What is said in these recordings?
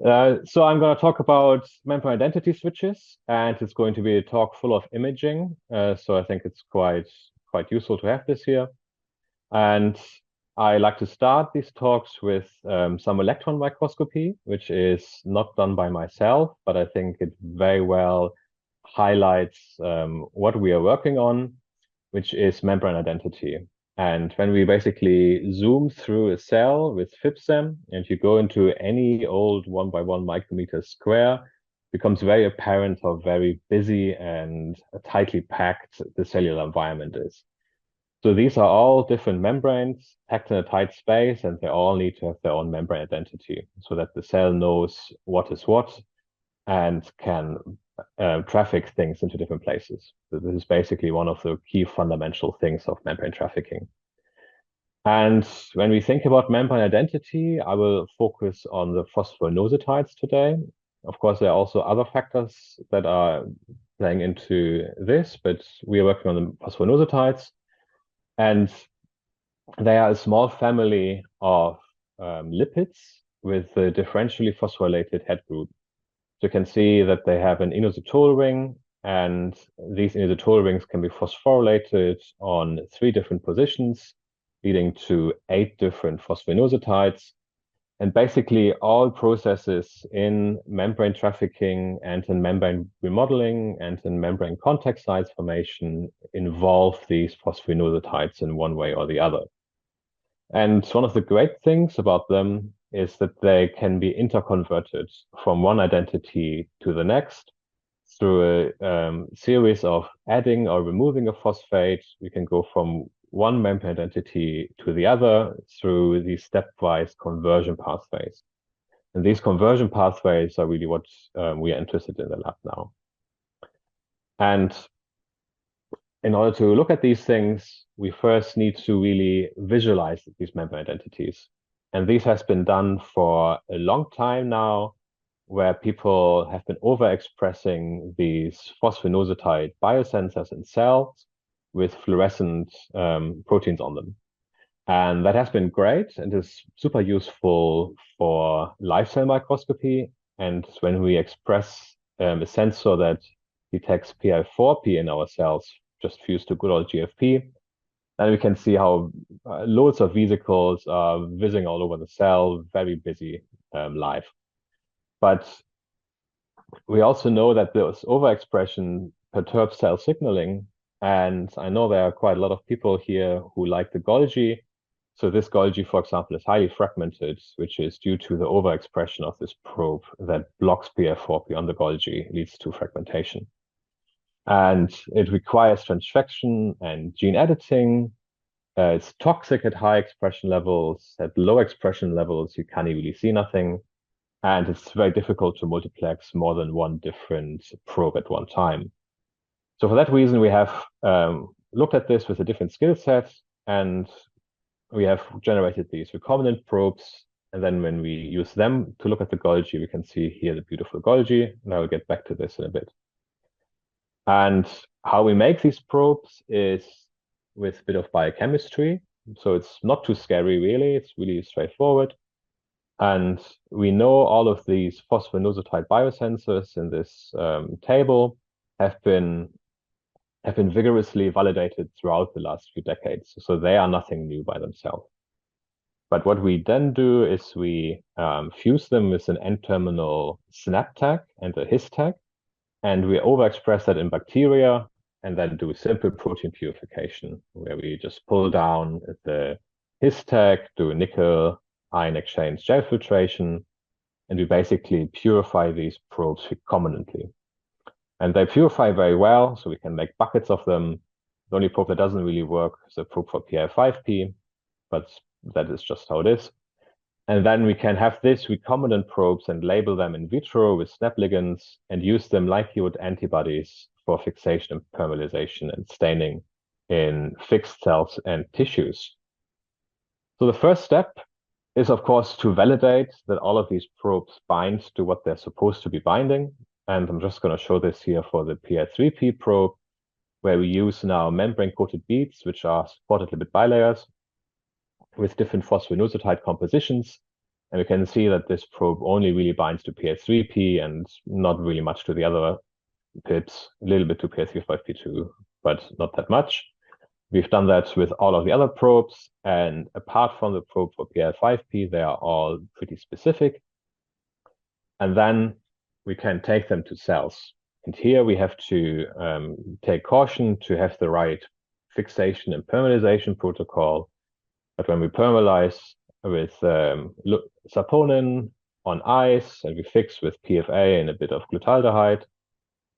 So I'm going to talk about membrane identity switches, and it's going to be a talk full of imaging. So I think it's quite useful to have this here. And I like to start these talks with some electron microscopy, which is not done by myself, but I think it very well highlights what we are working on, which is membrane identity. And when we basically zoom through a cell with FibSem and you go into any old 1 by 1 micrometer square, it becomes very apparent how very busy and tightly packed the cellular environment is. So these are all different membranes packed in a tight space, and they all need to have their own membrane identity so that the cell knows what is what and can traffic things into different places. So this is basically one of the key fundamental things of membrane trafficking. And when we think about membrane identity, I will focus on the phosphoinositides today. Of course, there are also other factors that are playing into this, but we are working on the phosphoinositides. And they are a small family of lipids with a differentially phosphorylated head group. So you can see that they have an inositol ring, and these inositol rings can be phosphorylated on 3 different positions, leading to 8 different phosphoinositides. And basically, all processes in membrane trafficking and in membrane remodeling and in membrane contact sites formation involve these phosphoinositides in one way or the other. And one of the great things about them is that they can be interconverted from one identity to the next through a series of adding or removing a phosphate. We can go from one membrane identity to the other through these stepwise conversion pathways. And these conversion pathways are really what we are interested in the lab now. And in order to look at these things, we first need to really visualize these membrane identities. And this has been done for a long time now, where people have been overexpressing these phosphoinositide biosensors in cells with fluorescent proteins on them. And that has been great and is super useful for live cell microscopy. And when we express a sensor that detects PI4P in our cells, just fused to good old GFP, then we can see how loads of vesicles are whizzing all over the cell, very busy live. But we also know that this overexpression perturbs cell signaling. And I know there are quite a lot of people here who like the Golgi. So this Golgi, for example, is highly fragmented, which is due to the overexpression of this probe that blocks PF4P on the Golgi, leads to fragmentation. And it requires transfection and gene editing. It's toxic at high expression levels. At low expression levels, you can't really see nothing. And it's very difficult to multiplex more than one different probe at one time. So for that reason, we have looked at this with a different skill set, and we have generated these recombinant probes. And then when we use them to look at the Golgi, we can see here the beautiful Golgi, and I will get back to this in a bit. And how we make these probes is with a bit of biochemistry. So it's not too scary, really. It's really straightforward. And we know all of these phosphoinositide biosensors in this table have been vigorously validated throughout the last few decades. So they are nothing new by themselves. But what we then do is we fuse them with an N-terminal SNAP tag and a His tag, and we overexpress that in bacteria and then do simple protein purification, where we just pull down the His tag, do a nickel ion exchange gel filtration, and we basically purify these probes recombinantly. And they purify very well, so we can make buckets of them. The only probe that doesn't really work is a probe for PI5P, but that is just how it is. And then we can have this recombinant probes and label them in vitro with SNAP ligands and use them like you would antibodies for fixation and permeabilization and staining in fixed cells and tissues. So the first step is, of course, to validate that all of these probes bind to what they're supposed to be binding. And I'm just going to show this here for the PI3P probe, where we use now membrane-coated beads, which are supported lipid bilayers with different phosphoinositide compositions. And we can see that this probe only really binds to PI3P and not really much to the other PIPs, a little bit to PI352, but not that much. We've done that with all of the other probes, and apart from the probe for PI5P, they are all pretty specific. And then we can take them to cells. And here we have to take caution to have the right fixation and permeabilization protocol. But when we permeabilize with saponin on ice and we fix with PFA and a bit of glutaldehyde,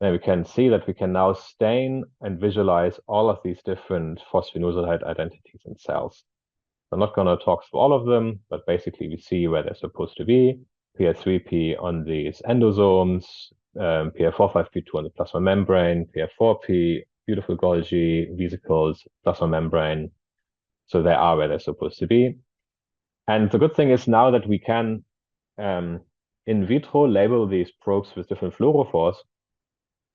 then we can see that we can now stain and visualize all of these different phosphoinositide identities in cells. I'm not going to talk through all of them, but basically we see where they're supposed to be. PI3P on these endosomes, PI452 on the plasma membrane, PI4P, beautiful Golgi, vesicles, plasma membrane. So they are where they're supposed to be. And the good thing is now that we can in vitro label these probes with different fluorophores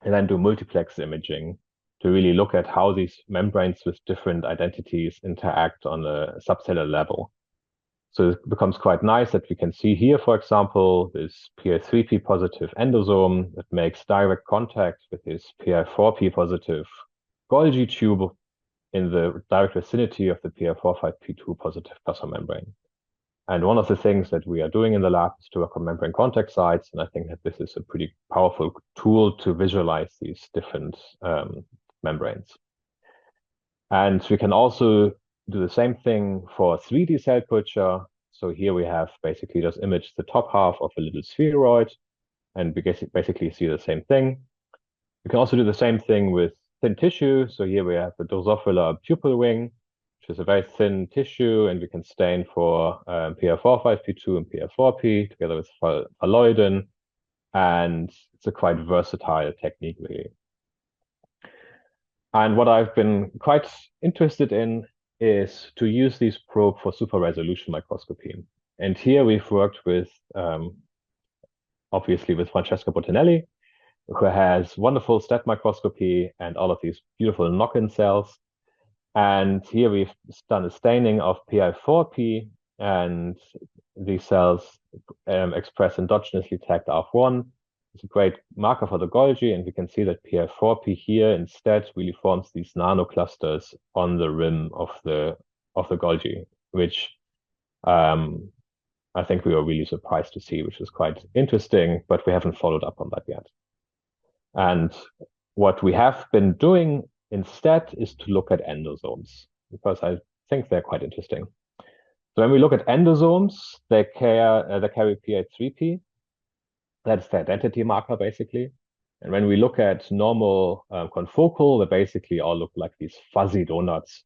and then do multiplex imaging to really look at how these membranes with different identities interact on a subcellular level. So it becomes quite nice that we can see here, for example, this PI3P positive endosome that makes direct contact with this PI4P positive Golgi tube in the direct vicinity of the PI45P2 positive plasma membrane. And one of the things that we are doing in the lab is to work on membrane contact sites. And I think that this is a pretty powerful tool to visualize these different membranes. And we can also do the same thing for 3D cell culture. So here we have basically just imaged the top half of a little spheroid, and we basically see the same thing. We can also do the same thing with thin tissue. So here we have the Drosophila pupil wing, which is a very thin tissue, and we can stain for PI45P2 and PI4P together with phalloidin. And it's a quite versatile technique, really. And what I've been quite interested in is to use these probe for super resolution microscopy. And here we've worked with, obviously with Francesca Bottanelli, who has wonderful STAT microscopy and all of these beautiful knock-in cells. And here we've done a staining of PI4P, and these cells express endogenously tagged ARF1. It's a great marker for the Golgi, and we can see that PI4P here instead really forms these nanoclusters on the rim of the Golgi, which I think we were really surprised to see, which is quite interesting, but we haven't followed up on that yet. And what we have been doing instead is to look at endosomes, because I think they're quite interesting. So when we look at endosomes, they carry PI3P. That's the identity marker, basically. And when we look at normal confocal, they basically all look like these fuzzy donuts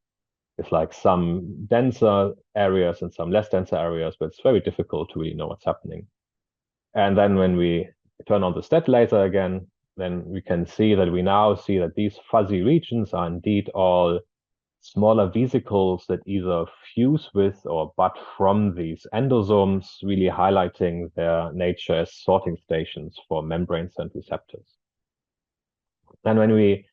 with like some denser areas and some less denser areas, but it's very difficult to really know what's happening. And then when we turn on the STAT laser again, then we can see that we now see that these fuzzy regions are indeed all smaller vesicles that either fuse with or bud from these endosomes, really highlighting their nature as sorting stations for membranes and receptors. And when we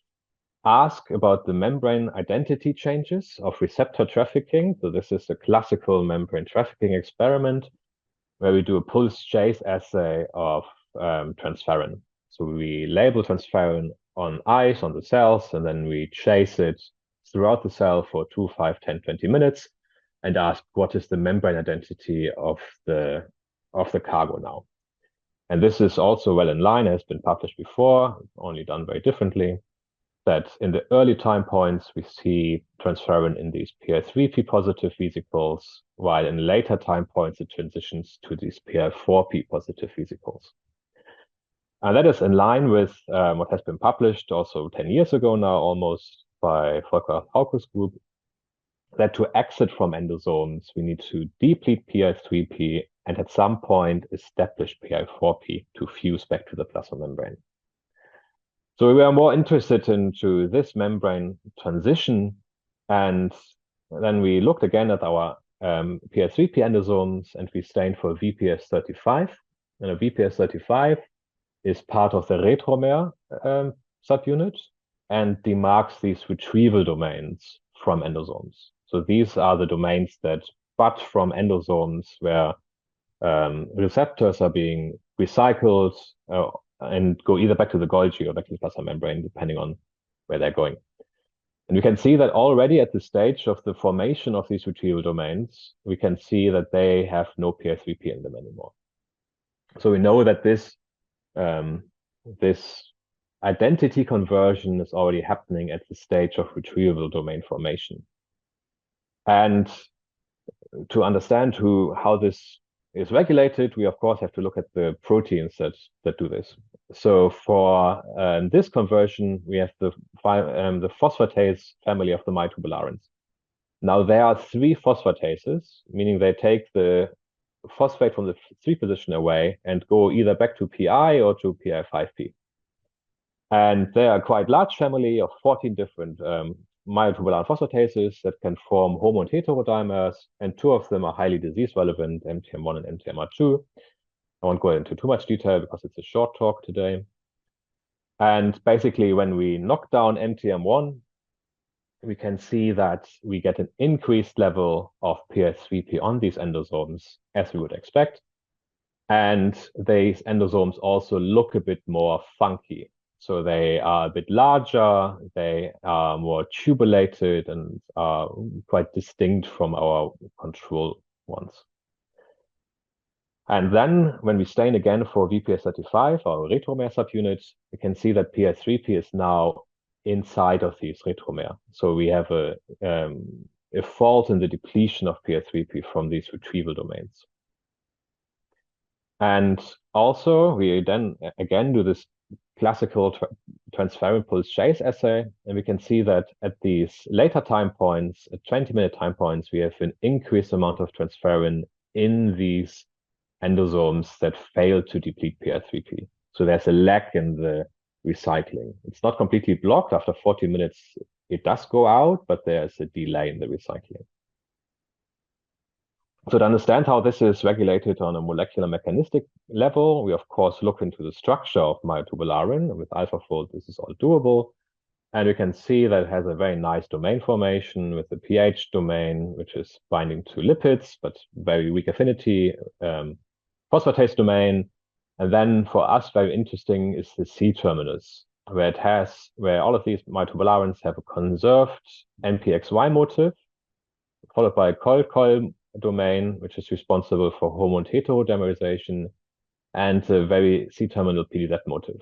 ask about the membrane identity changes of receptor trafficking, so this is a classical membrane trafficking experiment where we do a pulse chase assay of transferrin. So we label transferrin on ice on the cells, and then we chase it throughout the cell for 2, 5, 10, 20 minutes and ask what is the membrane identity of the cargo now. And this is also well in line, has been published before, only done very differently, that in the early time points, we see transferrin in these PI3P positive vesicles, while in later time points, it transitions to these PI4P positive vesicles. And that is in line with what has been published also 10 years ago now, almost, by Volker Hauke's group, that to exit from endosomes, we need to deplete PI3P and at some point establish PI4P to fuse back to the plasma membrane. So we were more interested into this membrane transition, and then we looked again at our PI3P endosomes, and we stained for VPS35. And a VPS35 is part of the retromer subunit and demarks these retrieval domains from endosomes. So these are the domains that bud from endosomes where receptors are being recycled and go either back to the Golgi or back to the plasma membrane, depending on where they're going. And we can see that already at the stage of the formation of these retrieval domains, we can see that they have no PI3P in them anymore. So we know that this identity conversion is already happening at the stage of retrieval domain formation. And to understand how this is regulated, we of course have to look at the proteins that do this. So for this conversion, we have the phosphatase family of the myotubularins. Now there are 3 phosphatases, meaning they take the phosphate from the 3 position away and go either back to PI or to PI5P. And they are a quite large family of 14 different myotubular phosphatases that can form homo and heterodimers, and 2 of them are highly disease relevant, MTM1 and MTMR2. I won't go into too much detail because it's a short talk today. And basically, when we knock down MTM1, we can see that we get an increased level of PI3P on these endosomes, as we would expect. And these endosomes also look a bit more funky. So they are a bit larger, they are more tubulated and are quite distinct from our control ones. And then when we stain again for VPS35, our retromer subunit, we can see that PI3P is now inside of these retromer. So we have a fault in the depletion of PI3P from these retrieval domains. And also we then again do this classical transferrin pulse chase assay, and we can see that at these later time points, at 20-minute time points, we have an increased amount of transferrin in these endosomes that fail to deplete PI3P. So there's a lag in the recycling. It's not completely blocked. After 40 minutes, it does go out, but there's a delay in the recycling. So to understand how this is regulated on a molecular mechanistic level, we of course look into the structure of myotubularin. With AlphaFold, this is all doable. And we can see that it has a very nice domain formation with the pH domain, which is binding to lipids, but very weak affinity, phosphatase domain. And then for us, very interesting is the C-terminus, where all of these myotubularins have a conserved NPXY motif, followed by a col-col domain, which is responsible for homo and heterodimerization, and a very C-terminal PDZ motif.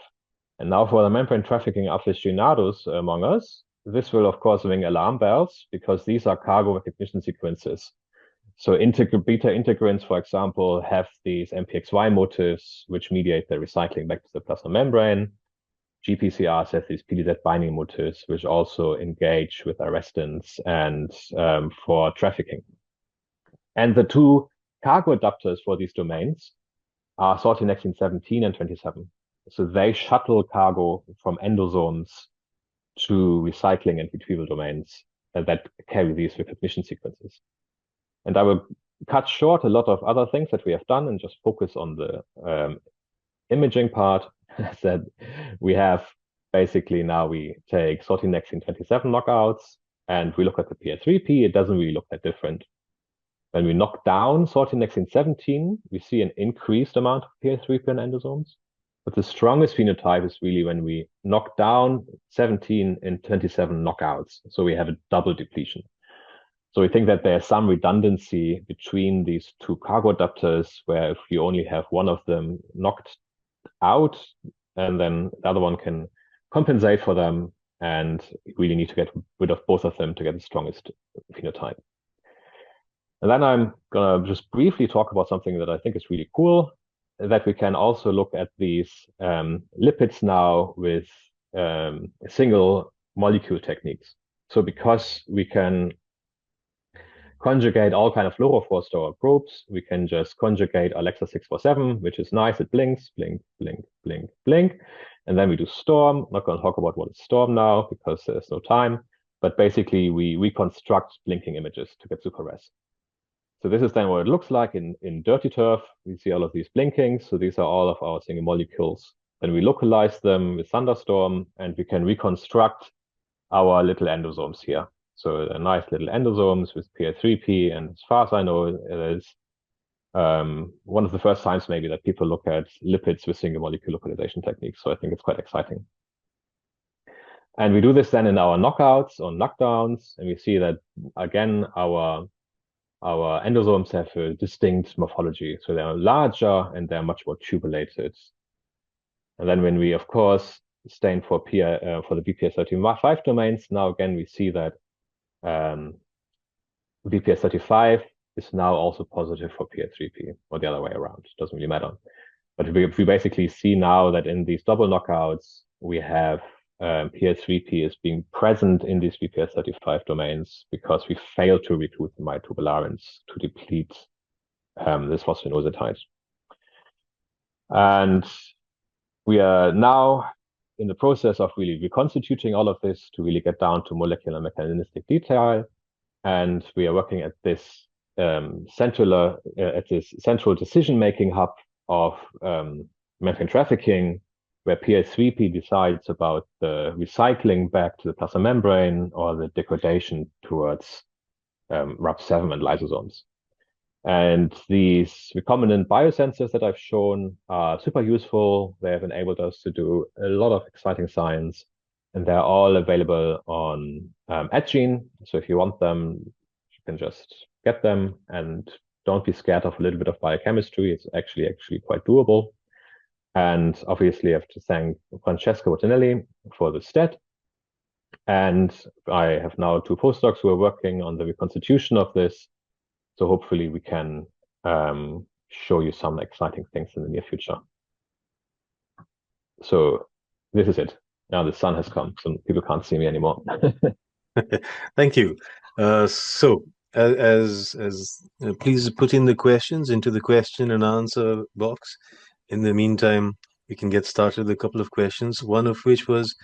And now for the membrane trafficking aficionados among us, this will of course ring alarm bells because these are cargo recognition sequences. So beta integrins, for example, have these MPXY motifs, which mediate the recycling back to the plasma membrane. GPCRs have these PDZ binding motifs, which also engage with arrestants and for trafficking. And the 2 cargo adapters for these domains are sortinexin 17 and 27. So they shuttle cargo from endosomes to recycling and retrieval domains that carry these recognition sequences. And I will cut short a lot of other things that we have done and just focus on the imaging part. That we have basically now we take sortinexin 27 knockouts and we look at the PI3P. It doesn't really look that different. When we knock down sortinexin 17, we see an increased amount of PI3P in endosomes. But the strongest phenotype is really when we knock down 17 and 27 knockouts. So we have a double depletion. So we think that there's some redundancy between these 2 cargo adapters, where if you only have one of them knocked out, and then the other one can compensate for them, and you really need to get rid of both of them to get the strongest phenotype. And then I'm gonna just briefly talk about something that I think is really cool, that we can also look at these lipids now with single molecule techniques. So because we can conjugate all kind of fluorophore store probes, we can just conjugate Alexa 647, which is nice. It blinks, blink, blink, blink, blink. And then we do storm. I'm not going to talk about what is storm now because there's no time. But basically, we reconstruct blinking images to get super res. So this is then what it looks like in dirty turf. We see all of these blinkings. So these are all of our single molecules. Then we localize them with thunderstorm, and we can reconstruct our little endosomes here. So a nice little endosomes with PI3P, and as far as I know, there's one of the first times maybe that people look at lipids with single molecule localization techniques. So I think it's quite exciting. And we do this then in our knockouts or knockdowns, and we see that again our endosomes have a distinct morphology. So they're larger and they're much more tubulated. And then when we, of course, stain for for the BPS35 domains, now again we see that BPS35 is now also positive for PI3P, or the other way around. It doesn't really matter. But we basically see now that in these double knockouts, we have PI3P is being present in these BPS35 domains because we failed to recruit the myotubularins to deplete this phosphoinositide. And we are now in the process of really reconstituting all of this to really get down to molecular mechanistic detail. And we are working at this central decision-making hub of membrane trafficking, where PI3P decides about the recycling back to the plasma membrane or the degradation towards RAP7 and lysosomes. And these recombinant biosensors that I've shown are super useful. They have enabled us to do a lot of exciting science, and they're all available on AdGene. So if you want them, you can just get them, and don't be scared of a little bit of biochemistry. It's actually quite doable. And obviously, I have to thank Francesca Bottanelli for the STAT. And I have now 2 postdocs who are working on the reconstitution of this. So hopefully we can show you some exciting things in the near future. So this is it. Now the sun has come, so people can't see me anymore. Thank you. Please put in the questions into the question and answer box. In the meantime, we can get started with a couple of questions. One of which was,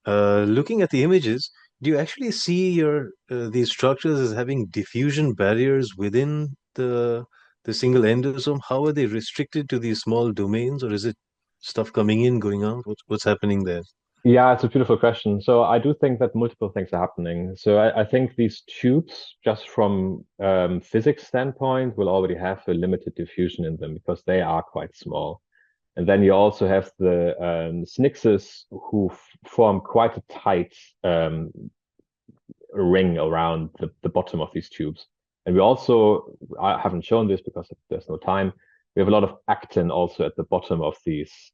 looking at the images, do you actually see these structures as having diffusion barriers within the single endosome? How are they restricted to these small domains, or is it stuff coming in, going out? What's happening there? Yeah, it's a beautiful question. So I do think that multiple things are happening. So I think these tubes, just from physics standpoint, will already have a limited diffusion in them because they are quite small. And then you also have the SNXs who form quite a tight ring around the bottom of these tubes. And we also, I haven't shown this because there's no time, we have a lot of actin also at the bottom of these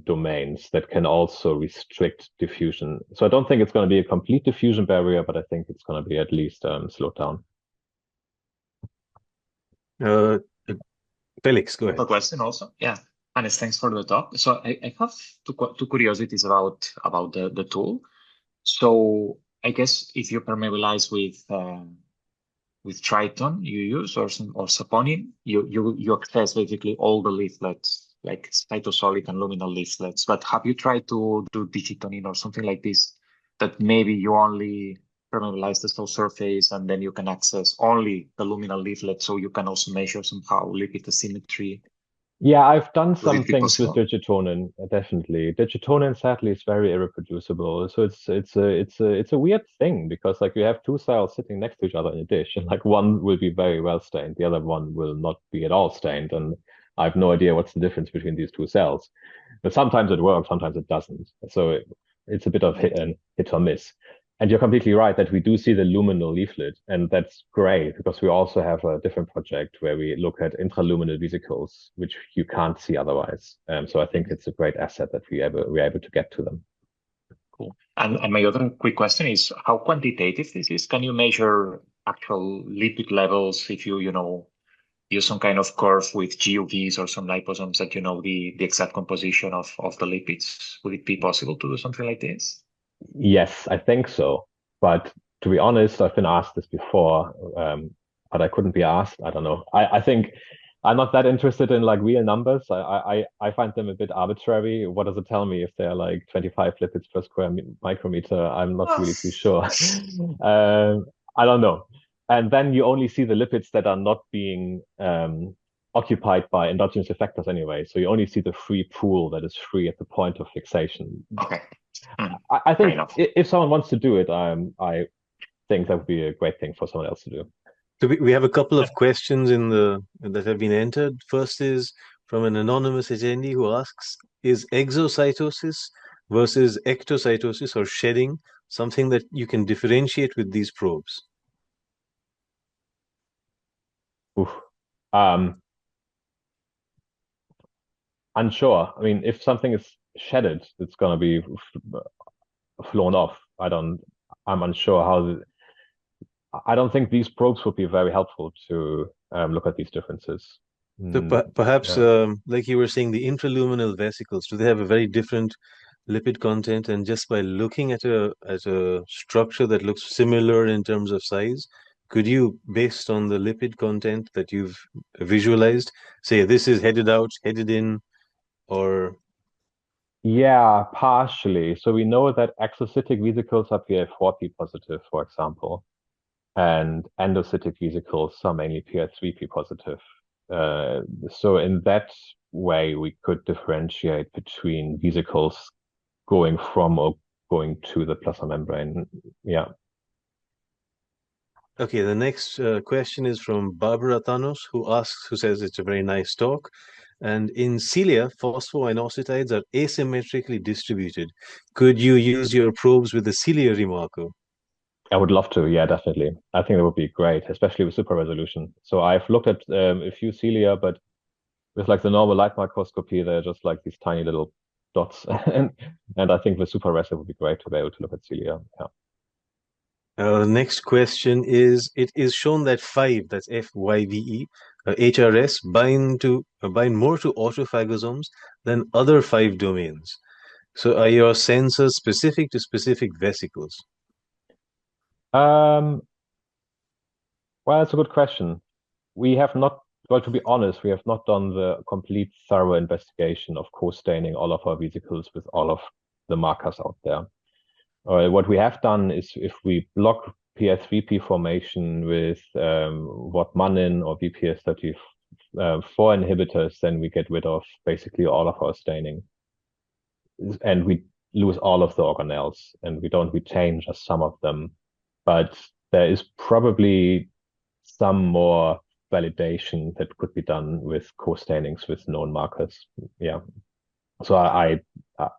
domains that can also restrict diffusion. So I don't think it's going to be a complete diffusion barrier, but I think it's going to be at least slowed down. Felix, go ahead. A question also. Yeah. Hannes, thanks for the talk. So I have two curiosities about the tool. So I guess if you permeabilize with Triton you use or saponin, you access basically all the leaflets, like cytosolic and luminal leaflets. But have you tried to do digitonin or something like this, that maybe you only permeabilize the cell surface and then you can access only the luminal leaflet, so you can also measure somehow lipid asymmetry? Yeah, I've done some things with digitonin, definitely. Digitonin sadly is very irreproducible. So it's a weird thing because like you have 2 cells sitting next to each other in a dish, and like one will be very well stained, the other one will not be at all stained, and I have no idea what's the difference between these 2 cells. But sometimes it works, sometimes it doesn't. So it's a bit of hit or miss. And you're completely right that we do see the luminal leaflet, and that's great because we also have a different project where we look at intraluminal vesicles, which you can't see otherwise. So I think it's a great asset that we're able to get to them. Cool. And my other quick question is how quantitative this is. Can you measure actual lipid levels if you use some kind of curve with GUVs or some liposomes that the exact composition of the lipids? Would it be possible to do something like this? Yes, I think so. But to be honest, I've been asked this before, but I couldn't be asked. I don't know. I think I'm not that interested in like real numbers. I find them a bit arbitrary. What does it tell me if they're like 25 lipids per square micrometer? I'm not really too sure. I don't know. And then you only see the lipids that are not being occupied by endogenous effectors anyway. So you only see the free pool that is free at the point of fixation. Okay. I think if someone wants to do it, I think that would be a great thing for someone else to do. So we have a couple of questions in the that have been entered. First is from an anonymous attendee who asks, is exocytosis versus ectocytosis or shedding something that you can differentiate with these probes? Oof. Unsure. I mean, if something is shedded, it's gonna be flown off. I'm unsure I don't think these probes would be very helpful to look at these differences. So perhaps, Yeah. like you were saying, the intraluminal vesicles, do they have a very different lipid content? And just by looking at a structure that looks similar in terms of size, could you, based on the lipid content that you've visualized, say this is headed out, headed in, or Yeah, partially. So we know that exocytic vesicles are PA4P positive, for example, and endocytic vesicles are mainly PA3P positive. So in that way, we could differentiate between vesicles going from or going to the plasma membrane. Yeah. okay, the next question is from Barbara Thanos, who says it's a very nice talk. And in cilia, phosphoinositides are asymmetrically distributed. Could you use your probes with a ciliary marker? I would love to. Yeah, definitely. I think that would be great, especially with super resolution. So I've looked at a few cilia, but with like the normal light microscopy, they're just like these tiny little dots. And I think with super res, it would be great to be able to look at cilia. Yeah. The next question is: it is shown that five, that's FYVE, HRS bind more to autophagosomes than other five domains. So are your sensors specific to specific vesicles? Um, well, that's a good question. We have not, well, to be honest, we have not done the complete thorough investigation of co-staining all of our vesicles with all of the markers out there. What we have done is if we block PS3P formation with Wortmannin or VPS34 inhibitors, then we get rid of basically all of our staining. And we lose all of the organelles and we don't retain just some of them. But there is probably some more validation that could be done with co-stainings with known markers. Yeah. So I'm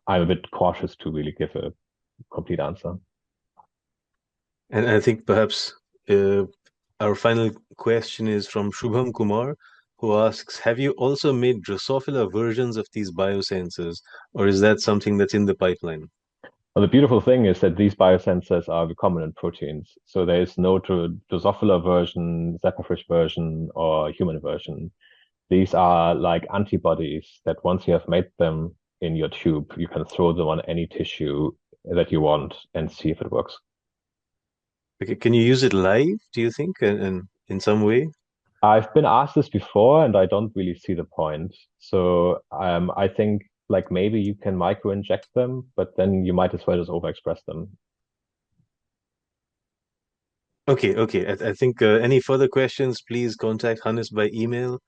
a bit cautious to really give a complete answer. And I think perhaps our final question is from Shubham Kumar, who asks, have you also made Drosophila versions of these biosensors, or is that something that's in the pipeline? Well, the beautiful thing is that these biosensors are recombinant proteins. So there is no Drosophila version, Zebrafish version, or human version. These are like antibodies that once you have made them in your tube, you can throw them on any tissue that you want and see if it works. Okay, can you use it live, do you think, and in some way? I've been asked this before and I don't really see the point. So I think like maybe you can micro inject them, but then you might as well just overexpress them. Okay, okay. I think any further questions, please contact Hannes by email.